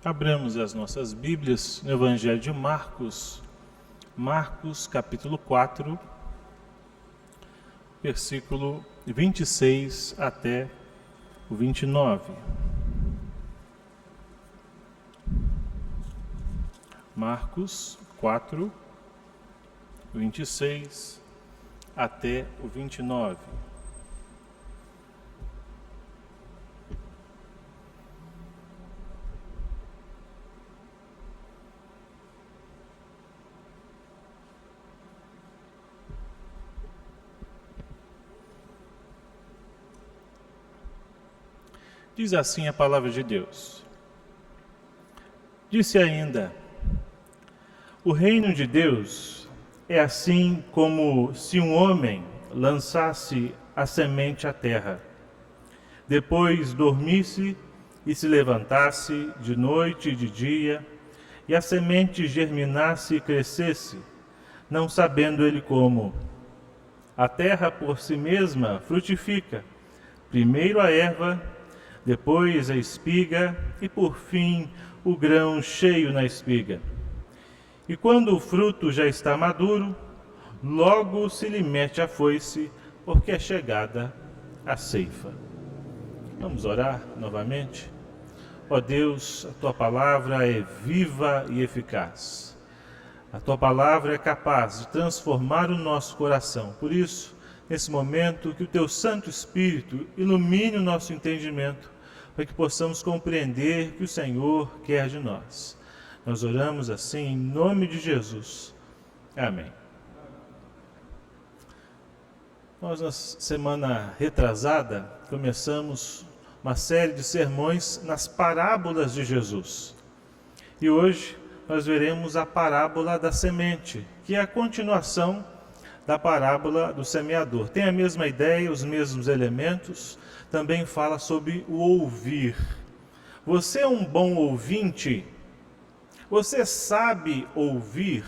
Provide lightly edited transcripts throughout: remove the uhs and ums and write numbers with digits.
Abramos as nossas Bíblias no Evangelho de Marcos, capítulo 4, versículo 26 até o 29. Marcos 4, 26 até o 29. Diz assim a palavra de Deus. Disse ainda: o reino de Deus é assim como se um homem lançasse a semente à terra, depois dormisse e se levantasse de noite e de dia, e a semente germinasse e crescesse, não sabendo ele como. A terra por si mesma frutifica, primeiro a erva, depois a espiga e por fim o grão cheio na espiga. E quando o fruto já está maduro, logo se lhe mete a foice, porque é chegada a ceifa. Vamos orar novamente? Ó Deus, a Tua palavra é viva e eficaz. A Tua palavra é capaz de transformar o nosso coração. Por isso, nesse momento, que o Teu Santo Espírito ilumine o nosso entendimento, para que possamos compreender o que o Senhor quer de nós. Nós oramos assim em nome de Jesus. Amém. Nós, na semana retrasada, começamos uma série de sermões nas parábolas de Jesus. E hoje nós veremos a parábola da semente, que é a continuação da parábola do semeador. Tem a mesma ideia, os mesmos elementos, também fala sobre o ouvir. Você é um bom ouvinte? Você sabe ouvir?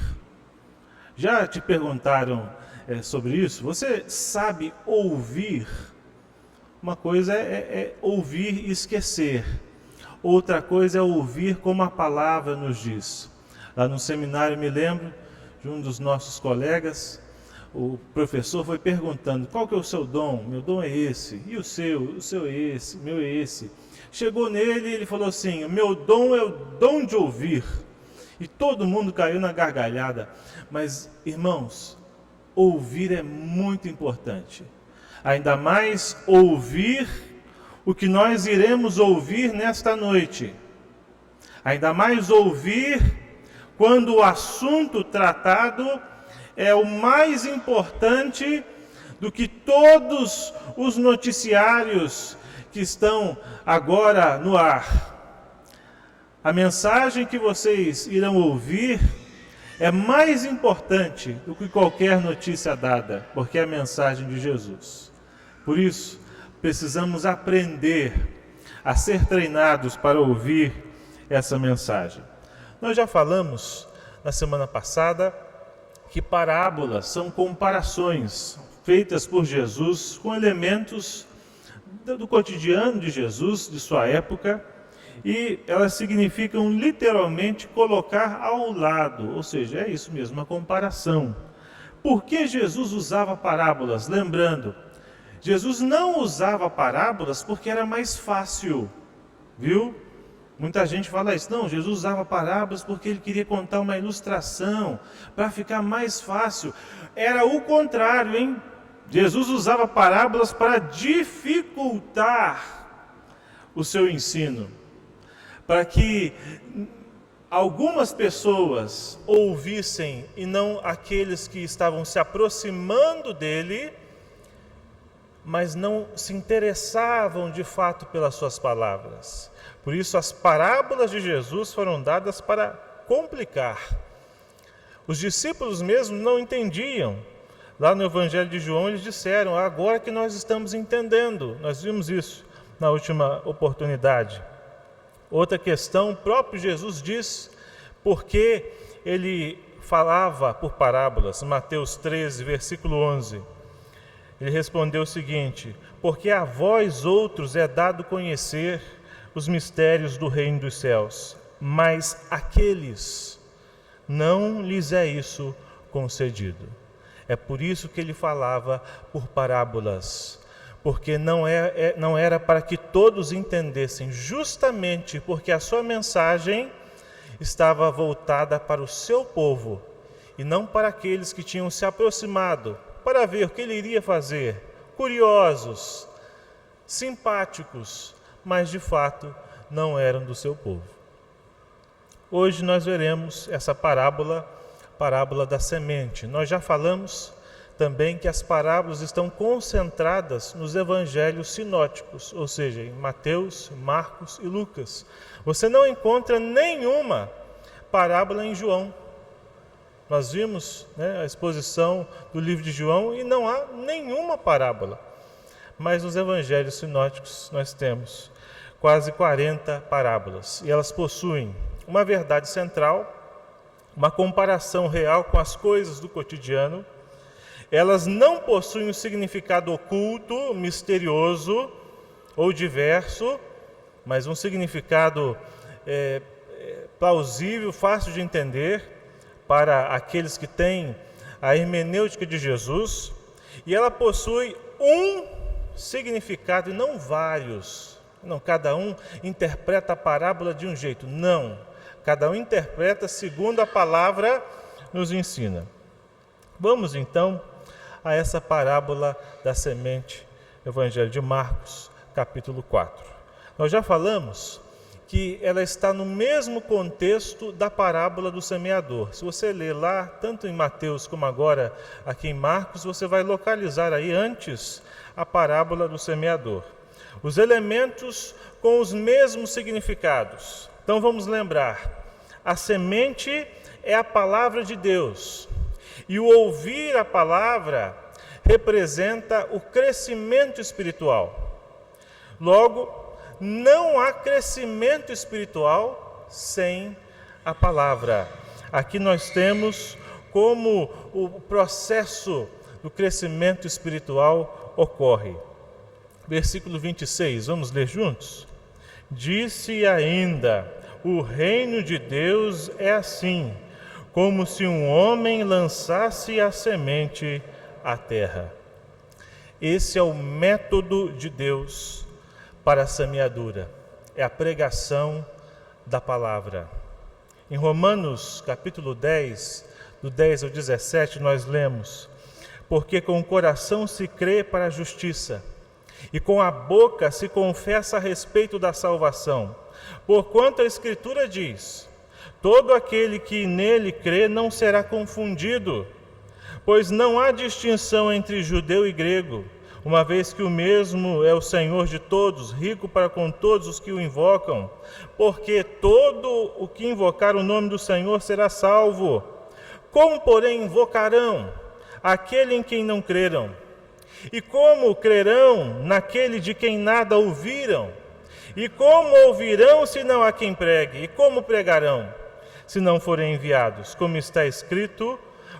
Já te perguntaram sobre isso? Você sabe ouvir? Uma coisa é ouvir e esquecer. Outra coisa é ouvir como a palavra nos diz. Lá no seminário, me lembro de um dos nossos colegas, o professor foi perguntando: qual que é o seu dom? Meu dom é esse. E o seu? O seu é esse, o meu é esse. Chegou nele e ele falou assim: o meu dom é o dom de ouvir. E todo mundo caiu na gargalhada. Mas, irmãos, ouvir é muito importante. Ainda mais ouvir o que nós iremos ouvir nesta noite. Ainda mais ouvir quando o assunto tratado é o mais importante do que todos os noticiários que estão agora no ar. A mensagem que vocês irão ouvir é mais importante do que qualquer notícia dada, porque é a mensagem de Jesus. Por isso, precisamos aprender a ser treinados para ouvir essa mensagem. Nós já falamos na semana passada que parábolas são comparações feitas por Jesus com elementos do cotidiano de Jesus, de sua época, e elas significam literalmente colocar ao lado, ou seja, é isso mesmo, uma comparação. Por que Jesus usava parábolas? Lembrando, Jesus não usava parábolas porque era mais fácil, viu? Muita gente fala isso. Não, Jesus usava parábolas porque ele queria contar uma ilustração, para ficar mais fácil. Era o contrário, hein? Jesus usava parábolas para dificultar o seu ensino, para que algumas pessoas ouvissem e não aqueles que estavam se aproximando dele, mas não se interessavam de fato pelas suas palavras. Por isso as parábolas de Jesus foram dadas para complicar. Os discípulos mesmo não entendiam. Lá no Evangelho de João eles disseram: agora que nós estamos entendendo. Nós vimos isso na última oportunidade. Outra questão, o próprio Jesus diz porque ele falava por parábolas. Mateus 13, versículo 11. Ele respondeu o seguinte: porque a vós outros é dado conhecer os mistérios do reino dos céus, mas àqueles não lhes é isso concedido. É por isso que ele falava por parábolas, porque não era para que todos entendessem, justamente porque a sua mensagem estava voltada para o seu povo e não para aqueles que tinham se aproximado para ver o que ele iria fazer, curiosos, simpáticos, mas de fato não eram do seu povo. Hoje nós veremos essa parábola da semente. Nós já falamos também que as parábolas estão concentradas nos evangelhos sinóticos, ou seja, em Mateus, Marcos e Lucas. Você não encontra nenhuma parábola em João. Nós vimos a exposição do livro de João e não há nenhuma parábola. Mas nos evangelhos sinóticos nós temos quase 40 parábolas. E elas possuem uma verdade central, uma comparação real com as coisas do cotidiano. Elas não possuem um significado oculto, misterioso ou diverso, mas um significado plausível, fácil de entender para aqueles que têm a hermenêutica de Jesus. E ela possui um significado e não vários. Não, cada um interpreta a parábola de um jeito. Não, cada um interpreta segundo a palavra nos ensina. Vamos então a essa parábola da semente, Evangelho de Marcos, capítulo 4. Nós já falamos que ela está no mesmo contexto da parábola do semeador. Se você ler lá, tanto em Mateus como agora aqui em Marcos, você vai localizar aí antes a parábola do semeador. Os elementos com os mesmos significados. Então vamos lembrar, a semente é a palavra de Deus. E o ouvir a palavra representa o crescimento espiritual. Logo, não há crescimento espiritual sem a palavra. Aqui nós temos como o processo do crescimento espiritual ocorre. Versículo 26, vamos ler juntos? Disse ainda: o reino de Deus é assim, como se um homem lançasse a semente à terra. Esse é o método de Deus para a semeadura, é a pregação da palavra. Em Romanos capítulo 10, do 10 ao 17, nós lemos: porque com o coração se crê para a justiça, e com a boca se confessa a respeito da salvação. Porquanto a Escritura diz: todo aquele que nele crê não será confundido, pois não há distinção entre judeu e grego, uma vez que o mesmo é o Senhor de todos, rico para com todos os que o invocam, porque todo o que invocar o nome do Senhor será salvo. Como, porém, invocarão aquele em quem não creram? E como crerão naquele de quem nada ouviram? E como ouvirão se não há quem pregue? E como pregarão se não forem enviados? Como está escrito: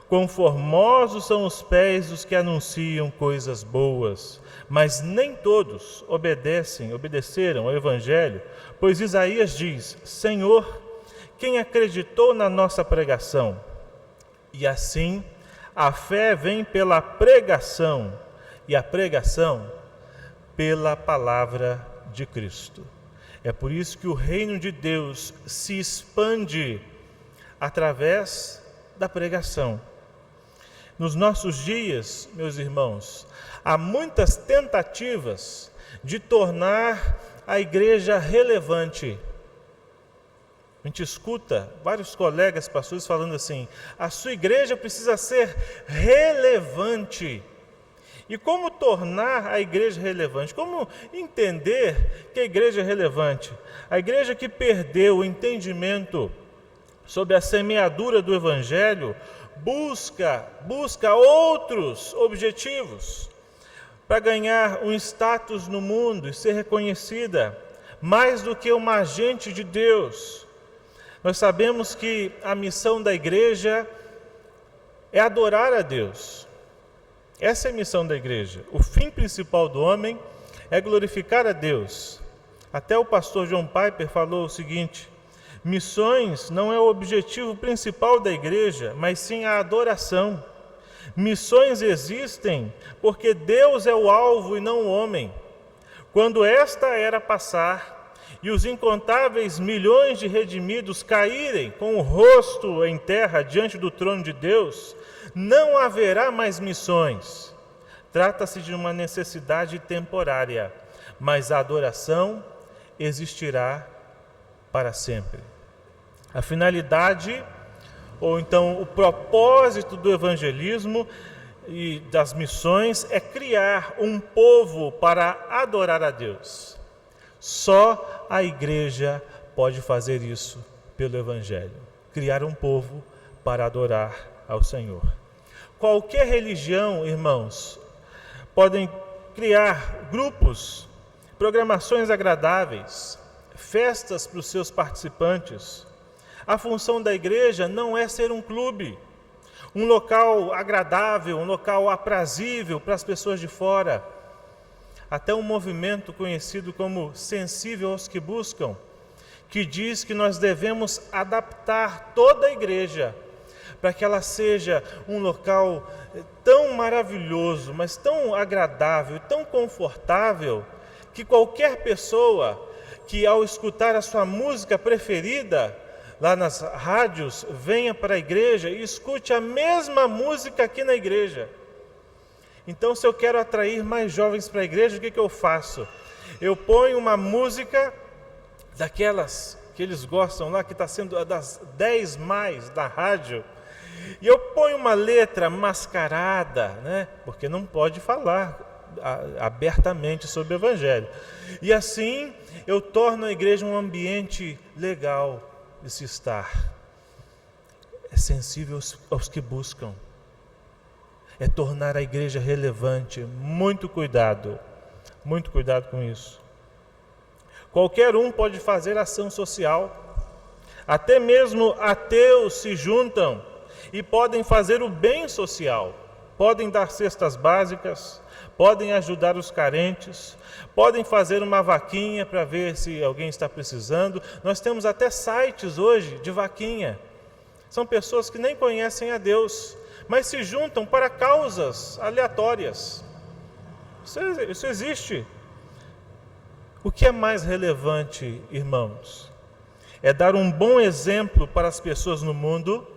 quão formosos são os pés dos que anunciam coisas boas. Mas nem todos obedeceram ao Evangelho, pois Isaías diz: Senhor, quem acreditou na nossa pregação? E assim, a fé vem pela pregação, e a pregação pela palavra de Cristo. É por isso que o reino de Deus se expande através da pregação. Nos nossos dias, meus irmãos, há muitas tentativas de tornar a igreja relevante. A gente escuta vários colegas pastores falando assim: a sua igreja precisa ser relevante. E como tornar a igreja relevante? Como entender que a igreja é relevante? A igreja que perdeu o entendimento sobre a semeadura do Evangelho busca outros objetivos para ganhar um status no mundo e ser reconhecida mais do que uma agente de Deus. Nós sabemos que a missão da igreja é adorar a Deus. Essa é a missão da igreja. O fim principal do homem é glorificar a Deus. Até o pastor John Piper falou o seguinte: Missões não é o objetivo principal da igreja, mas sim a adoração. Missões existem porque Deus é o alvo e não o homem. Quando esta era passar e os incontáveis milhões de redimidos caírem com o rosto em terra diante do trono de Deus, não haverá mais missões. Trata-se de uma necessidade temporária, mas a adoração existirá para sempre. A finalidade, ou então o propósito do evangelismo e das missões é criar um povo para adorar a Deus. Só a igreja pode fazer isso pelo evangelho. Criar um povo para adorar ao Senhor. Qualquer religião, irmãos, podem criar grupos, programações agradáveis, festas para os seus participantes. A função da igreja não é ser um clube, um local agradável, um local aprazível para as pessoas de fora. Até um movimento conhecido como Sensível aos que Buscam, que diz que nós devemos adaptar toda a igreja para que ela seja um local tão maravilhoso, mas tão agradável, tão confortável, que qualquer pessoa que ao escutar a sua música preferida, lá nas rádios, venha para a igreja e escute a mesma música aqui na igreja. Então, se eu quero atrair mais jovens para a igreja, o que eu faço? Eu ponho uma música daquelas que eles gostam lá, que está sendo das 10 mais da rádio, e eu ponho uma letra mascarada, né? Porque não pode falar abertamente sobre o evangelho. E assim eu torno a igreja um ambiente legal de se estar. É sensível aos que buscam. É tornar a igreja relevante. Muito cuidado com isso. Qualquer um pode fazer ação social. Até mesmo ateus se juntam e podem fazer o bem social. Podem dar cestas básicas, podem ajudar os carentes, podem fazer uma vaquinha para ver se alguém está precisando. Nós temos até sites hoje de vaquinha. São pessoas que nem conhecem a Deus, mas se juntam para causas aleatórias. Isso existe. O que é mais relevante, irmãos, é dar um bom exemplo para as pessoas no mundo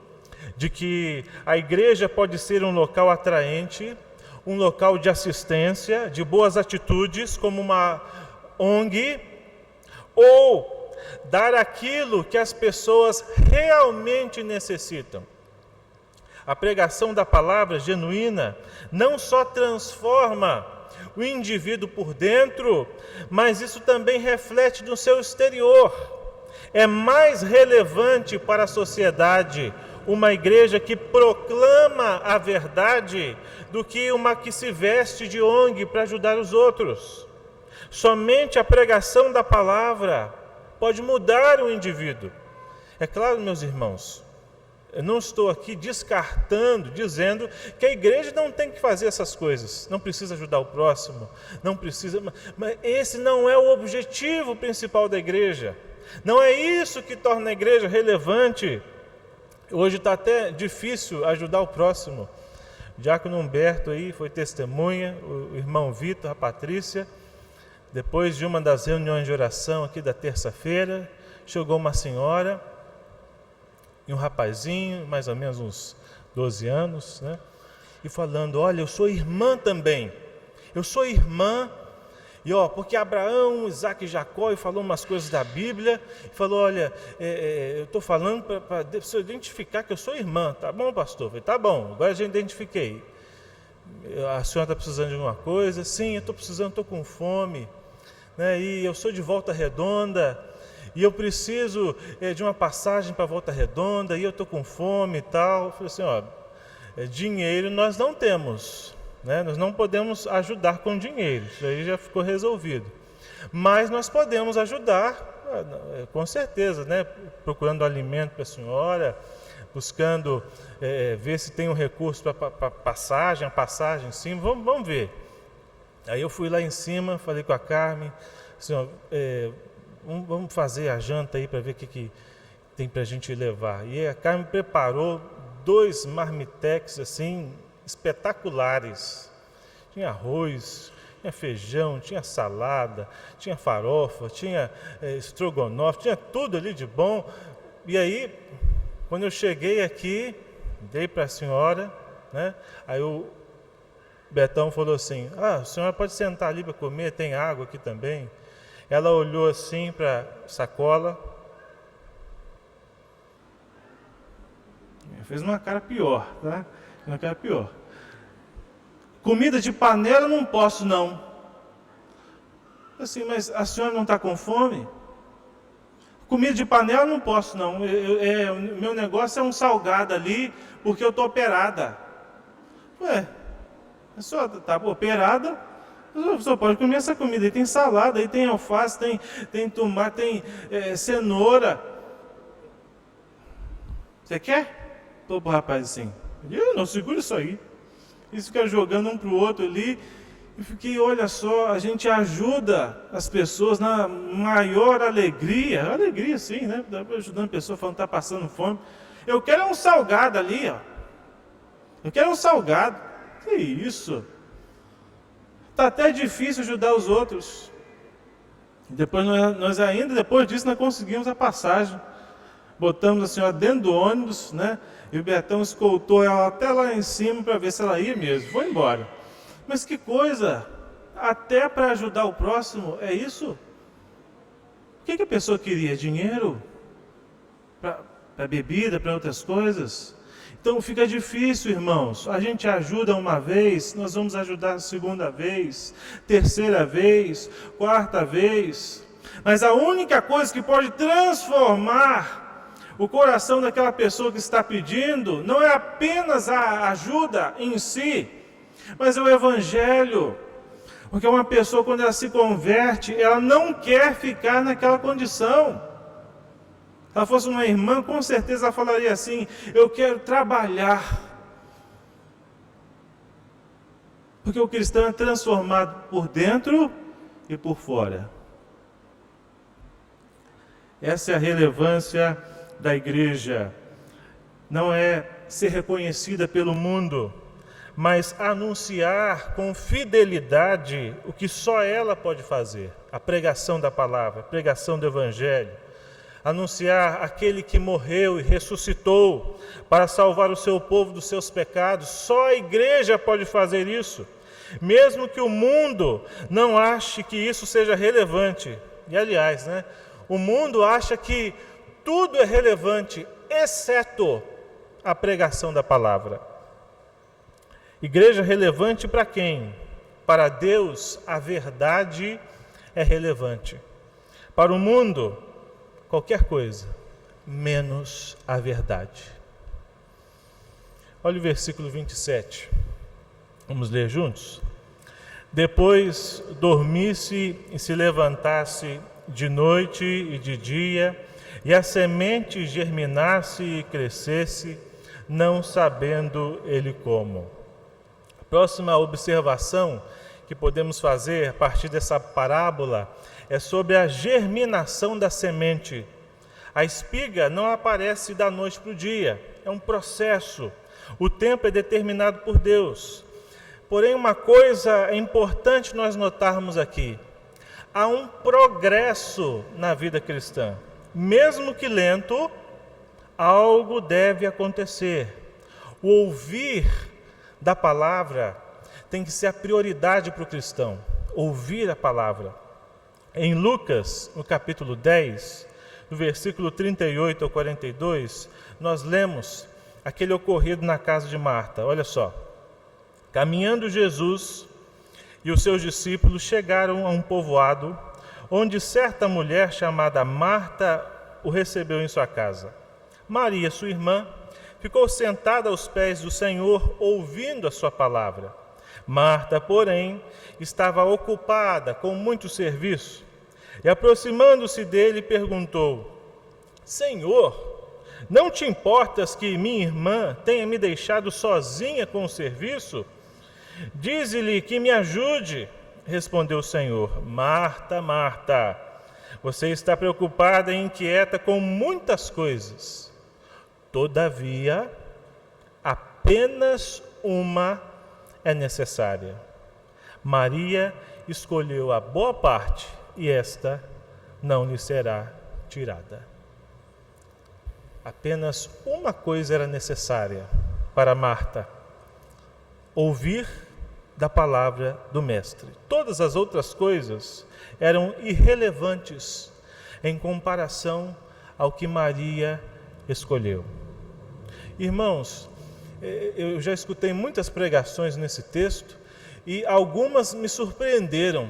de que a igreja pode ser um local atraente, um local de assistência, de boas atitudes, como uma ONG, ou dar aquilo que as pessoas realmente necessitam. A pregação da palavra genuína não só transforma o indivíduo por dentro, mas isso também reflete no seu exterior. É mais relevante para a sociedade uma igreja que proclama a verdade do que uma que se veste de ONG para ajudar os outros. Somente a pregação da palavra pode mudar o indivíduo. É claro, meus irmãos, eu não estou aqui descartando, dizendo que a igreja não tem que fazer essas coisas, não precisa ajudar o próximo, não precisa, mas esse não é o objetivo principal da igreja. Não é isso que torna a igreja relevante. Hoje está até difícil ajudar o próximo. O diácono Humberto aí foi testemunha, o irmão Vitor, a Patrícia. Depois de uma das reuniões de oração aqui da terça-feira, chegou uma senhora e um rapazinho, mais ou menos uns 12 anos, né? E falando, olha, eu sou irmã também. Eu sou irmã. E porque Abraão, Isaac e Jacó, e falou umas coisas da Bíblia, e falou, olha, eu estou falando para você identificar que eu sou irmã. Tá bom, pastor? Eu falei, tá bom, agora já identifiquei. A senhora está precisando de alguma coisa? Sim, eu estou precisando, estou com fome, né? E eu sou de Volta Redonda, e eu preciso de uma passagem para Volta Redonda, e eu estou com fome e tal. Eu falei assim, dinheiro nós não temos, né? Nós não podemos ajudar com dinheiro, isso aí já ficou resolvido. Mas nós podemos ajudar, com certeza, né? Procurando alimento para a senhora, buscando ver se tem um recurso para passagem, a passagem sim, vamos ver. Aí eu fui lá em cima, falei com a Carmen, assim, vamos fazer a janta aí para ver o que tem para a gente levar. E a Carmen preparou 2 marmitex assim, espetaculares. Tinha arroz, tinha feijão, tinha salada, tinha farofa, tinha estrogonofe, tinha tudo ali de bom. E aí, quando eu cheguei aqui, dei para a senhora, né? Aí o Betão falou assim, a senhora pode sentar ali para comer, tem água aqui também. Ela olhou assim para a sacola, fez uma cara pior, tá? Uma cara pior. Comida de panela não posso não. Assim, mas a senhora não está com fome? Comida de panela não posso não. O meu negócio é um salgado ali, porque eu estou operada. Ué, a senhora está operada? A senhora pode comer essa comida. Aí tem salada, aí tem alface, tem tomate, tem cenoura. Você quer? Tô pro rapaz assim. Eu não, segura isso aí. Isso fica jogando um para o outro ali. E fiquei, olha só, a gente ajuda as pessoas na maior alegria. Alegria sim, né? Ajudando a pessoa falando que está passando fome. Eu quero um salgado ali, ó. Eu quero um salgado. Que isso? Está até difícil ajudar os outros. Depois nós ainda, depois disso, nós conseguimos a passagem. Botamos a senhora dentro do ônibus, né? E o Betão escoltou ela até lá em cima para ver se ela ia mesmo. Foi embora. Mas que coisa! Até para ajudar o próximo, é isso? O que a pessoa queria? Dinheiro? Para bebida, para outras coisas? Então fica difícil, irmãos. A gente ajuda uma vez, nós vamos ajudar a segunda vez, terceira vez, quarta vez. Mas a única coisa que pode transformar o coração daquela pessoa que está pedindo não é apenas a ajuda em si, mas é o Evangelho. Porque uma pessoa, quando ela se converte, ela não quer ficar naquela condição. Se ela fosse uma irmã, com certeza ela falaria assim, eu quero trabalhar. Porque o cristão é transformado por dentro e por fora. Essa é a relevância da igreja. Não é ser reconhecida pelo mundo, mas anunciar com fidelidade o que só ela pode fazer. A pregação da palavra, a pregação do Evangelho. Anunciar aquele que morreu e ressuscitou para salvar o seu povo dos seus pecados. Só a igreja pode fazer isso. Mesmo que o mundo não ache que isso seja relevante. E aliás, né, o mundo acha que tudo é relevante, exceto a pregação da palavra. Igreja relevante para quem? Para Deus, a verdade é relevante. Para o mundo, qualquer coisa, menos a verdade. Olha o versículo 27. Vamos ler juntos? Depois dormisse e se levantasse de noite e de dia, e a semente germinasse e crescesse, não sabendo ele como. A próxima observação que podemos fazer a partir dessa parábola é sobre a germinação da semente. A espiga não aparece da noite para o dia, é um processo. O tempo é determinado por Deus. Porém, uma coisa é importante nós notarmos aqui. Há um progresso na vida cristã. Mesmo que lento, algo deve acontecer. O ouvir da palavra tem que ser a prioridade para o cristão. Ouvir a palavra. Em Lucas, no capítulo 10, do versículo 38 ao 42, nós lemos aquele ocorrido na casa de Marta. Olha só. Caminhando Jesus e os seus discípulos chegaram a um povoado, onde certa mulher chamada Marta o recebeu em sua casa. Maria, sua irmã, ficou sentada aos pés do Senhor, ouvindo a sua palavra. Marta, porém, estava ocupada com muito serviço. E aproximando-se dele, perguntou: Senhor, não te importas que minha irmã tenha me deixado sozinha com o serviço? Dize-lhe que me ajude. Respondeu o Senhor: Marta, Marta, Você está preocupada e inquieta com muitas coisas. Todavia, apenas uma é necessária. Maria escolheu a boa parte e esta não lhe será tirada. Apenas uma coisa era necessária para Marta: ouvir da palavra do Mestre. Todas as outras coisas eram irrelevantes em comparação ao que Maria escolheu. Irmãos, eu já escutei muitas pregações nesse texto e algumas me surpreenderam,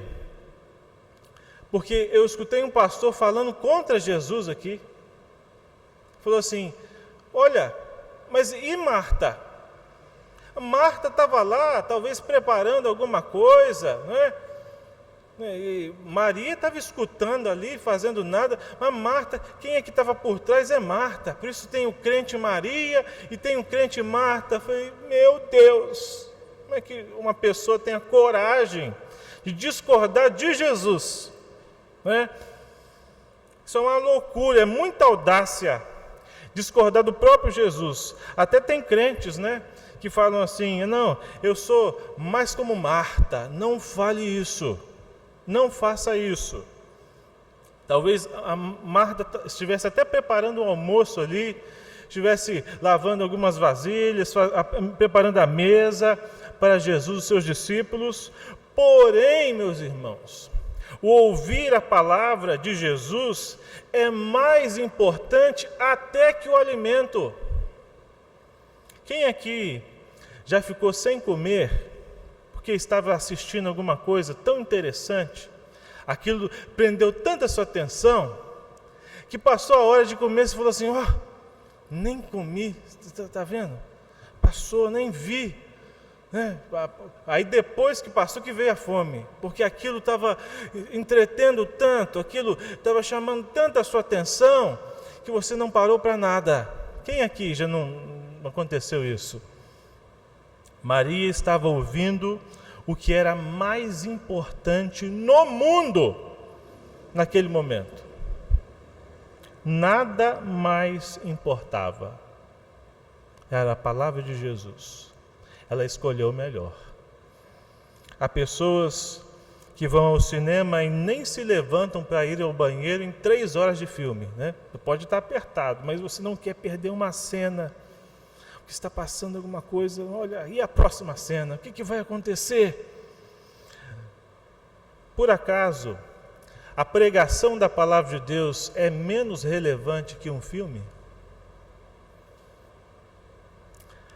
porque eu escutei um pastor falando contra Jesus aqui. Falou assim: olha, mas e Marta? Marta estava lá, talvez preparando alguma coisa, não é? E Maria estava escutando ali, fazendo nada, mas Marta, quem é que estava por trás? É Marta. Por isso tem o crente Maria e tem o crente Marta. Eu falei: meu Deus, como é que uma pessoa tem a coragem de discordar de Jesus? Não é? Isso é uma loucura, é muita audácia discordar do próprio Jesus. Até tem crentes, né, que falam assim: não, eu sou mais como Marta. Não fale isso, não faça isso. Talvez a Marta estivesse até preparando o almoço ali, estivesse lavando algumas vasilhas, preparando a mesa para Jesus e seus discípulos. Porém, meus irmãos, o ouvir a palavra de Jesus é mais importante até que o alimento. Quem aqui já ficou sem comer porque estava assistindo alguma coisa tão interessante, aquilo prendeu tanta sua atenção, que passou a hora de comer e falou assim: nem comi, está vendo? Passou, nem vi. Aí depois que passou que veio a fome, porque aquilo estava entretendo tanto, aquilo estava chamando tanto a sua atenção, que você não parou para nada. Quem aqui já não aconteceu isso? Maria estava ouvindo o que era mais importante no mundo naquele momento. Nada mais importava. Era a palavra de Jesus. Ela escolheu o melhor. Há pessoas que vão ao cinema e nem se levantam para ir ao banheiro em 3 horas de filme, né? Pode estar apertado, mas você não quer perder uma cena, que está passando alguma coisa. Olha, e a próxima cena? O que vai acontecer? Por acaso, a pregação da palavra de Deus é menos relevante que um filme?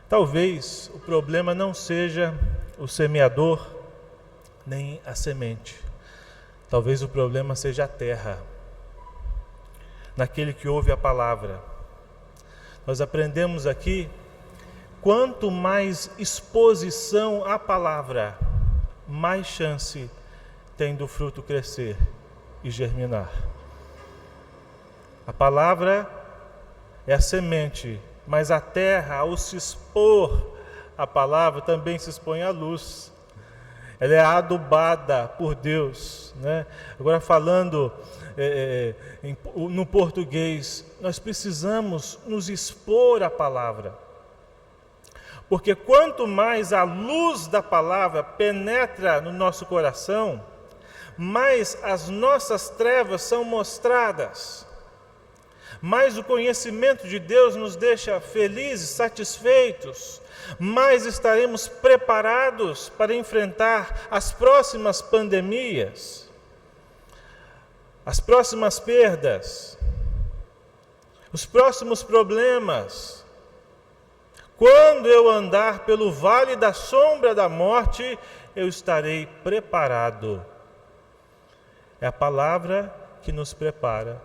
Talvez o problema não seja o semeador, nem a semente. Talvez o problema seja a terra, naquele que ouve a palavra. Nós aprendemos aqui, quanto mais exposição à palavra, mais chance tem do fruto crescer e germinar. A palavra é a semente, mas a terra, ao se expor à palavra, também se expõe à luz. Ela é adubada por Deus, né? Agora falando no português, nós precisamos nos expor à palavra. Porque quanto mais a luz da palavra penetra no nosso coração, mais as nossas trevas são mostradas. Mais o conhecimento de Deus nos deixa felizes, satisfeitos, mais estaremos preparados para enfrentar as próximas pandemias, as próximas perdas, os próximos problemas. Quando eu andar pelo vale da sombra da morte, eu estarei preparado. É a palavra que nos prepara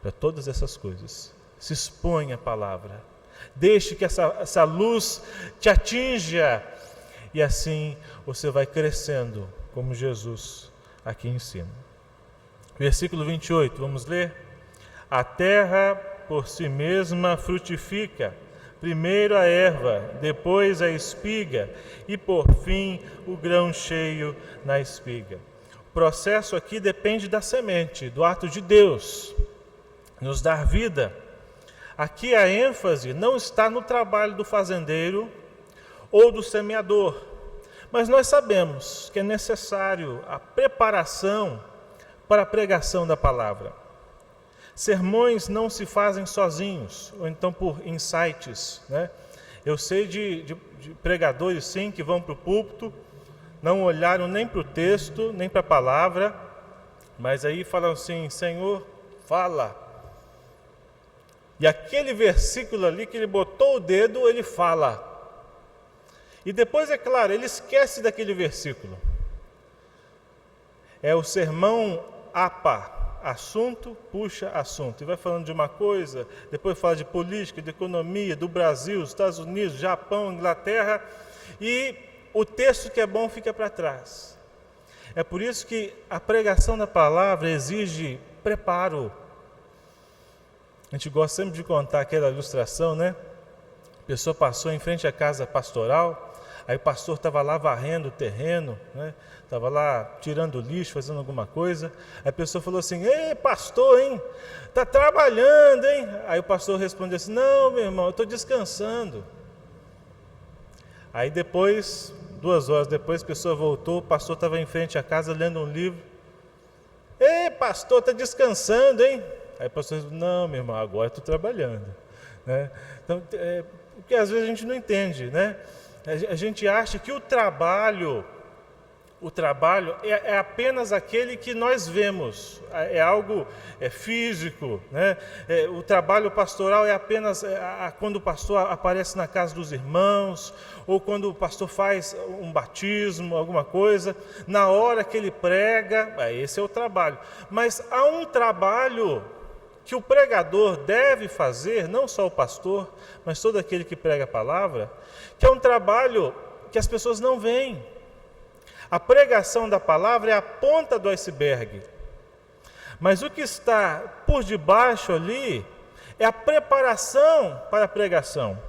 para todas essas coisas. Se expõe à palavra. Deixe que essa luz te atinja. E assim você vai crescendo, como Jesus aqui ensina. Versículo 28, vamos ler? A terra por si mesma frutifica. Primeiro a erva, depois a espiga, e por fim o grão cheio na espiga. O processo aqui depende da semente, do ato de Deus nos dar vida. Aqui a ênfase não está no trabalho do fazendeiro ou do semeador, mas nós sabemos que é necessário a preparação para a pregação da palavra. Sermões não se fazem sozinhos, ou então por insights, né? Eu sei de pregadores, sim, que vão para o púlpito, não olharam nem para o texto, nem para a palavra, mas aí falam assim: Senhor, fala. E aquele versículo ali que ele botou o dedo, ele fala. E depois, é claro, ele esquece daquele versículo. É o sermão APA, assunto puxa assunto. E vai falando de uma coisa, depois fala de política, de economia, do Brasil, Estados Unidos, Japão, Inglaterra, e o texto que é bom fica para trás. É por isso que a pregação da palavra exige preparo. A gente gosta sempre de contar aquela ilustração, né? A pessoa passou em frente à casa pastoral, aí o pastor estava lá varrendo o terreno, né? Estava lá tirando lixo, fazendo alguma coisa. Aí a pessoa falou assim: ei, pastor, hein? Está trabalhando, hein? Aí o pastor respondeu assim: não, meu irmão, eu estou descansando. Aí depois, 2 horas depois, a pessoa voltou, o pastor estava em frente à casa lendo um livro. Ei, pastor, está descansando, hein? Aí o pastor disse: não, meu irmão, agora estou trabalhando, né? Então, porque às vezes a gente não entende, né? A gente acha que o trabalho é apenas aquele que nós vemos, é algo físico, né? O trabalho pastoral é apenas quando o pastor aparece na casa dos irmãos, ou quando o pastor faz um batismo, alguma coisa, na hora que ele prega, esse é o trabalho. Mas há um trabalho que o pregador deve fazer, não só o pastor, mas todo aquele que prega a palavra, que é um trabalho que as pessoas não veem. A pregação da palavra é a ponta do iceberg. Mas o que está por debaixo ali é a preparação para a pregação.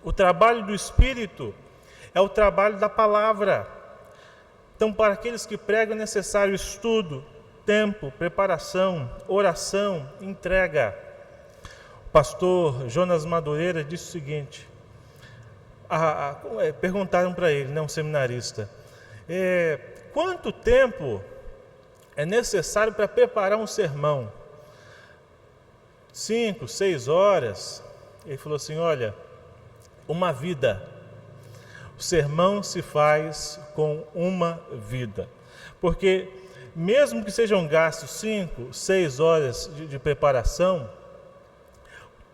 O trabalho do Espírito é o trabalho da palavra. Então, para aqueles que pregam é necessário estudo, tempo, preparação, oração, entrega. O pastor Jonas Madureira disse o seguinte, perguntaram para ele, né, um seminarista, quanto tempo é necessário para preparar um sermão? 5, 6 horas? Ele falou assim: olha, uma vida. O sermão se faz com uma vida. Porque mesmo que sejam gastos 5, 6 horas de preparação,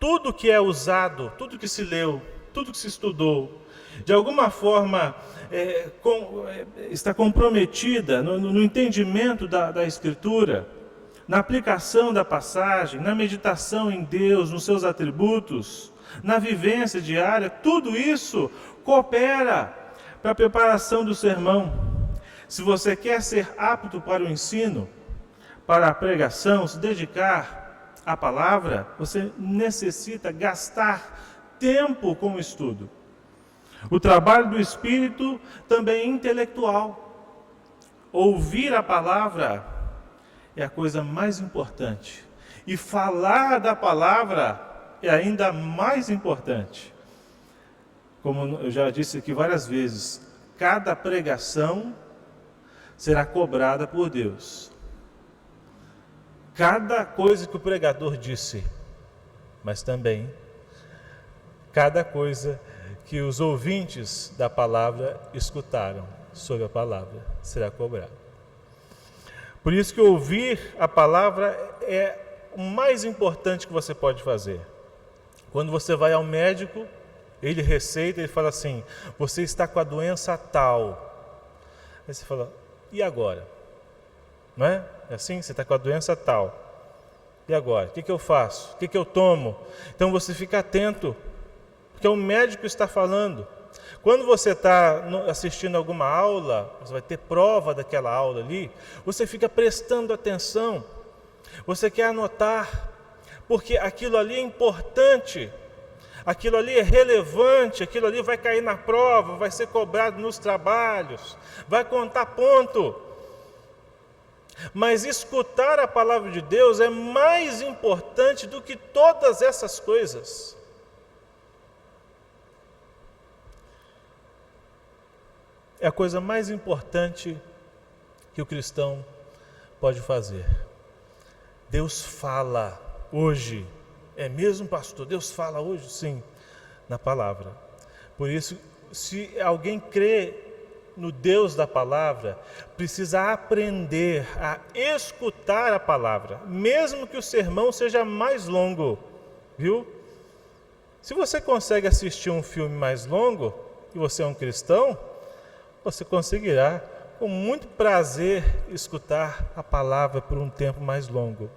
tudo que é usado, tudo que se leu, tudo que se estudou, de alguma forma está comprometida no entendimento da Escritura, na aplicação da passagem, na meditação em Deus, nos seus atributos, na vivência diária, tudo isso coopera para a preparação do sermão. Se você quer ser apto para o ensino, para a pregação, se dedicar à palavra, você necessita gastar tempo com o estudo. O trabalho do Espírito também é intelectual. Ouvir a palavra é a coisa mais importante. E falar da palavra é ainda mais importante. Como eu já disse aqui várias vezes, cada pregação será cobrada por Deus. Cada coisa que o pregador disse, mas também cada coisa que os ouvintes da palavra escutaram sobre a palavra será cobrado. Por isso que ouvir a palavra é o mais importante que você pode fazer. Quando você vai ao médico, ele receita, ele fala assim: você está com a doença tal. Aí você fala: e agora? Não é? É assim? Você está com a doença tal. E agora? O que eu faço? O que eu tomo? Então você fica atento, porque o médico está falando. Quando você está assistindo alguma aula, você vai ter prova daquela aula ali, você fica prestando atenção, você quer anotar, porque aquilo ali é importante, aquilo ali é relevante, aquilo ali vai cair na prova, vai ser cobrado nos trabalhos, vai contar ponto. Mas escutar a palavra de Deus é mais importante do que todas essas coisas. É a coisa mais importante que o cristão pode fazer. Deus fala hoje. É mesmo, pastor? Deus fala hoje? Sim, na palavra. Por isso, se alguém crê no Deus da palavra, precisa aprender a escutar a palavra, mesmo que o sermão seja mais longo, viu? Se você consegue assistir um filme mais longo, e você é um cristão, você conseguirá, com muito prazer, escutar a palavra por um tempo mais longo.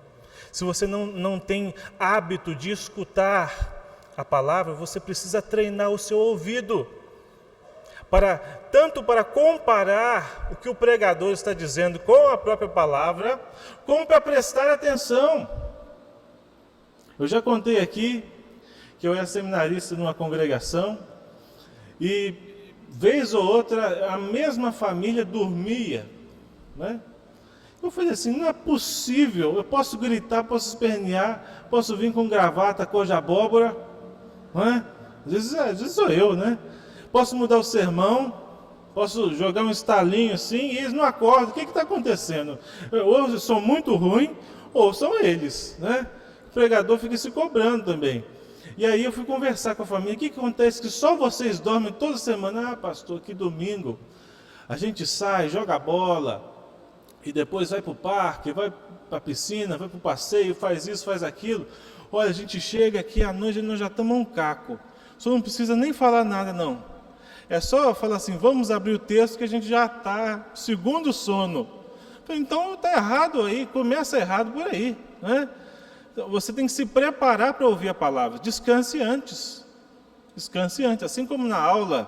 Se você não tem hábito de escutar a palavra, você precisa treinar o seu ouvido, tanto para comparar o que o pregador está dizendo com a própria palavra, como para prestar atenção. Eu já contei aqui que eu era seminarista numa congregação e, vez ou outra, a mesma família dormia, né? Eu falei assim, não é possível, eu posso gritar, posso espernear, posso vir com gravata, cor de abóbora, não é? Às vezes sou eu, né? Posso mudar o sermão, posso jogar um estalinho assim, e eles não acordam. O que está acontecendo? Ou eu sou muito ruim, ou são eles, né? O pregador fica se cobrando também. E aí eu fui conversar com a família, o que acontece? Que só vocês dormem toda semana? Ah, pastor, que domingo a gente sai, joga bola, e depois vai para o parque, vai para a piscina, vai para o passeio, faz isso, faz aquilo. Olha, a gente chega aqui à noite e nós já estamos um caco. O senhor não precisa nem falar nada, não. É só falar assim, vamos abrir o texto que a gente já está segundo sono. Então está errado aí, começa errado por aí, né? Você tem que se preparar para ouvir a palavra. Descanse antes. Descanse antes. Assim como na aula,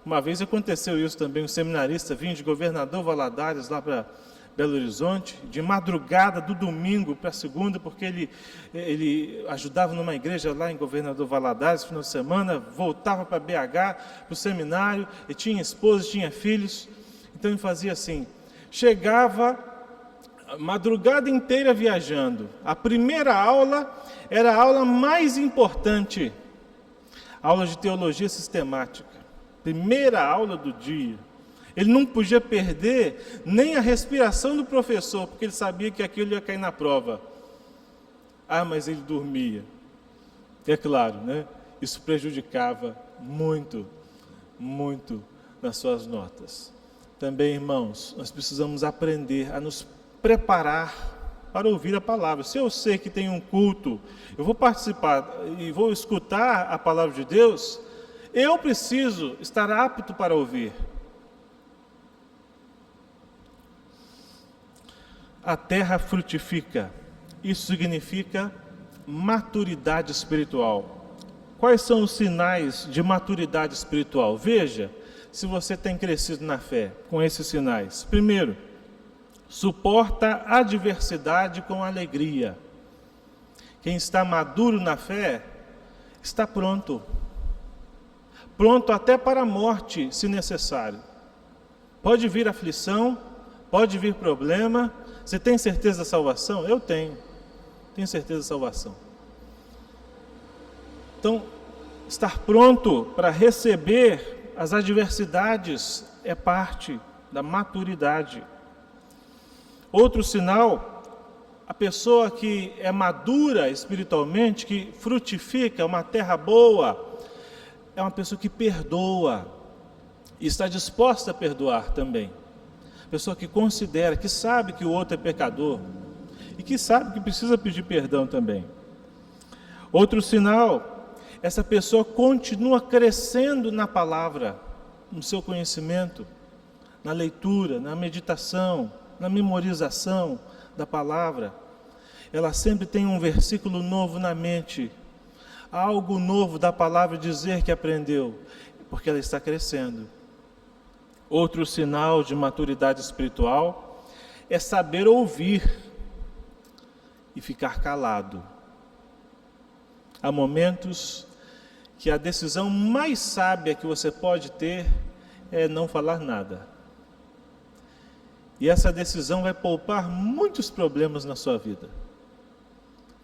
uma vez aconteceu isso também, um seminarista vinha de Governador Valadares lá para Belo Horizonte, de madrugada do domingo para segunda, porque ele ajudava numa igreja lá em Governador Valadares, no final de semana, voltava para BH, para o seminário, e tinha esposa, tinha filhos. Então ele fazia assim, chegava a madrugada inteira viajando. A primeira aula era a aula mais importante, aula de teologia sistemática, primeira aula do dia. Ele não podia perder nem a respiração do professor, porque ele sabia que aquilo ia cair na prova. Ah, mas ele dormia. É claro, né? Isso prejudicava muito, muito nas suas notas. Também, irmãos, nós precisamos aprender a nos preparar para ouvir a palavra. Se eu sei que tem um culto, eu vou participar e vou escutar a palavra de Deus, eu preciso estar apto para ouvir. A terra frutifica. Isso significa maturidade espiritual. Quais são os sinais de maturidade espiritual? Veja se você tem crescido na fé com esses sinais. Primeiro, suporta a adversidade com alegria. Quem está maduro na fé está pronto. Pronto até para a morte, se necessário. Pode vir aflição, pode vir problema. Você tem certeza da salvação? Eu tenho certeza da salvação. Então, estar pronto para receber as adversidades é parte da maturidade. Outro sinal, a pessoa que é madura espiritualmente, que frutifica, uma terra boa, é uma pessoa que perdoa e está disposta a perdoar também. Pessoa que considera, que sabe que o outro é pecador e que sabe que precisa pedir perdão também. Outro sinal, essa pessoa continua crescendo na palavra, no seu conhecimento, na leitura, na meditação, na memorização da palavra. Ela sempre tem um versículo novo na mente, algo novo da palavra dizer que aprendeu, porque ela está crescendo. Outro sinal de maturidade espiritual é saber ouvir e ficar calado. Há momentos que a decisão mais sábia que você pode ter é não falar nada. E essa decisão vai poupar muitos problemas na sua vida.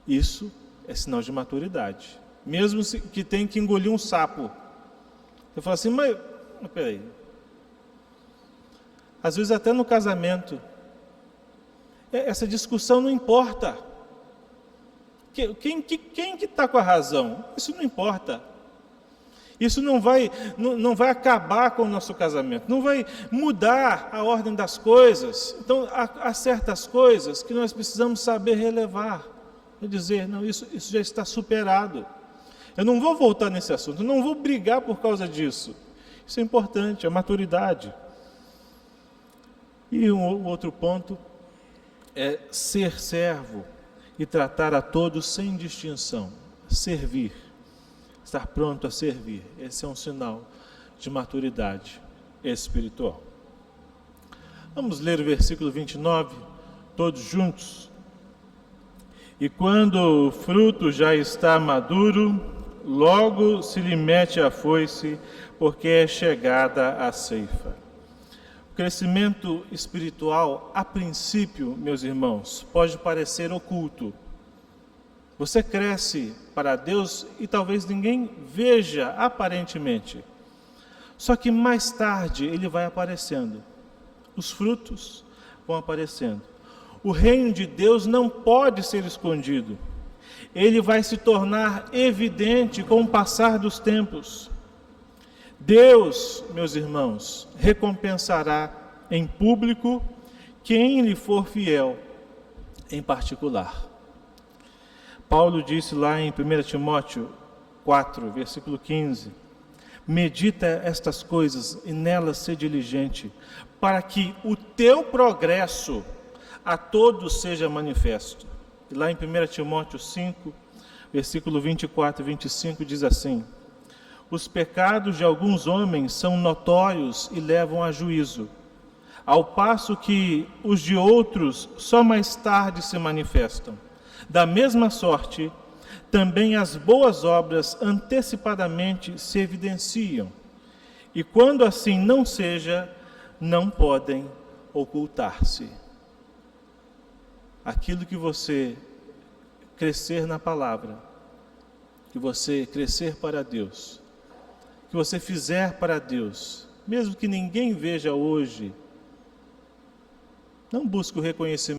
Isso é sinal de maturidade. Mesmo que tenha que engolir um sapo. Você fala assim, mas peraí. Às vezes até no casamento, essa discussão não importa. Quem que está com a razão? Isso não importa. Isso não vai acabar com o nosso casamento, não vai mudar a ordem das coisas. Então, há certas coisas que nós precisamos saber relevar. E dizer, não, isso já está superado. Eu não vou voltar nesse assunto, eu não vou brigar por causa disso. Isso é importante, a maturidade. E um outro ponto é ser servo e tratar a todos sem distinção. Servir. Estar pronto a servir. Esse é um sinal de maturidade espiritual. Vamos ler o versículo 29, todos juntos. E quando o fruto já está maduro, logo se lhe mete a foice, porque é chegada a ceifa. O crescimento espiritual, a princípio, meus irmãos, pode parecer oculto. Você cresce para Deus e talvez ninguém veja aparentemente. Só que mais tarde ele vai aparecendo. Os frutos vão aparecendo. O reino de Deus não pode ser escondido. Ele vai se tornar evidente com o passar dos tempos. Deus, meus irmãos, recompensará em público quem lhe for fiel em particular. Paulo disse lá em 1 Timóteo 4, versículo 15, medita estas coisas e nelas ser diligente, para que o teu progresso a todos seja manifesto. E lá em 1 Timóteo 5, versículo 24 e 25 diz assim, os pecados de alguns homens são notórios e levam a juízo, ao passo que os de outros só mais tarde se manifestam. Da mesma sorte, também as boas obras antecipadamente se evidenciam, e quando assim não seja, não podem ocultar-se. Aquilo que você crescer na palavra, que você crescer para Deus, que você fizer para Deus, mesmo que ninguém veja hoje, não busque o reconhecimento